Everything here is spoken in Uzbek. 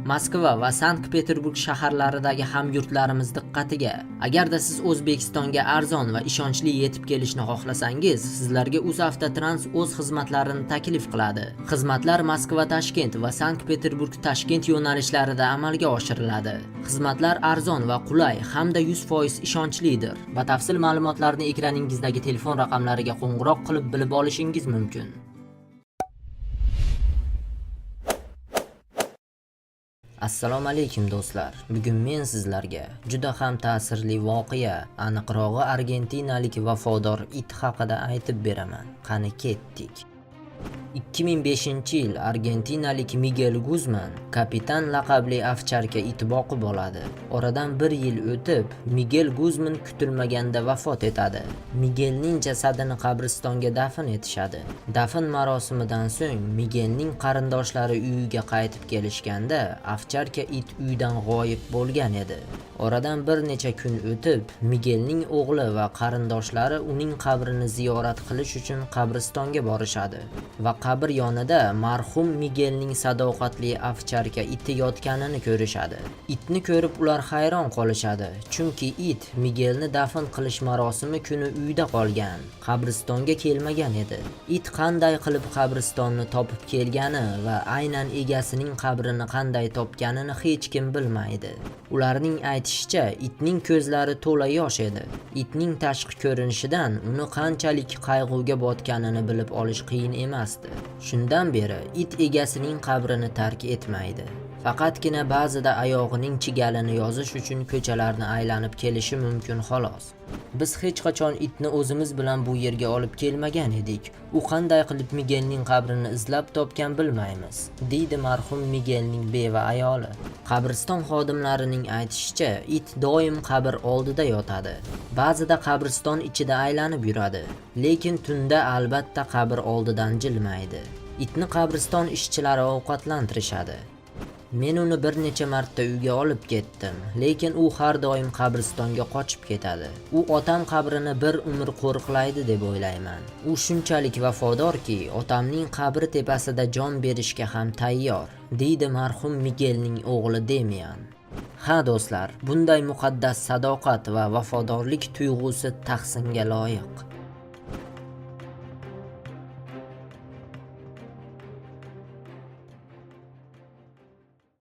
Moskva va Sankt-Peterburg shaharlaridagi hamyurtlarimiz diqqatiga. Agarda siz O'zbekistonga arzon va ishonchli yetib kelishni xohlasangiz, sizlarga UzAvtotrans o'z xizmatlarini taklif qiladi. Xizmatlar Moskva-Toshkent va Sankt-Peterburg-Toshkent yo'nalishlarida amalga oshiriladi. Xizmatlar arzon va qulay hamda 100% ishonchlidir. Batafsil ma'lumotlarni ekraningizdagi telefon raqamlariga qo'ng'iroq qilib bilib olishingiz mumkin. Assalomu alaykum do'stlar. Bugun men sizlarga juda ham ta'sirli voqea, aniqrog'i argentinalik vafodor it haqida aytib beraman. Qani ketdik. 2005-yil argentinalik Miguel Guzman kapitan laqabli ovcharka it boqib oladi. Oradan 1 yil o'tib, Miguel Guzman kutilmaganda vafot etadi. Miguelning jasadini qabristonga dafn etishadi. Dafn marosimidan so'ng Miguelning qarindoshlari uyiga qaytib kelishganda, ovcharka it uydan g'oyib bo'lgan edi. Oradan bir necha kun o'tib, Miguelning o'g'li va qarindoshlari uning qabrini ziyorat qilish uchun qabristonga borishadi va qabr yonida marhum Miguelning sadoqatli ovcharka iti yotganini ko'rishadi. Itni ko'rib ular hayron qolishadi, chunki it Miguelni dafn qilish marosimi kuni uyda qolgan, qabristonga kelmagan edi. It qanday qilib qabristonni topib kelgani va aynan egasining qabrini qanday topganini hech kim bilmaydi. Ularning aytishicha, itning ko'zlari to'la yosh edi. Itning tashqi ko'rinishidan uni qanchalik qayg'uga botganini bilib olish qiyin emasdi. Shundan beri it egasining qabrini tark etmaydi. Faqatgina ba'zida oyog'ining chigalini yozish uchun ko'chalarni aylanib kelishi mumkin xolos. Biz hech qachon itni o'zimiz bilan bu yerga olib kelmagan edik. U qanday qilib Miguelning qabrini izlab topgan bilmaymiz, deydi marhum Miguelning beva ayoli. Qabriston xodimlarining aytishicha, it doim qabr oldida yotadi. Ba'zida qabriston ichida aylanib yuradi, lekin tunda albatta qabr oldidan jilmaydi. Itni qabriston ishchilari ovqatlantirishadi. Men uni bir necha marta uyga olib ketdim, lekin u har doim qabristonga qochib ketadi. U otam qabrini bir umr qo'riqlaydi deb o'ylayman. U shunchalik vafodorki, otamning qabri tepasida jon berishga ham tayyor, deydi marhum Miguelning o'g'li Demian. Ha do'stlar, bunday muqaddas sadoqat va vafodorlik tuyg'usi tahsinga loyiq.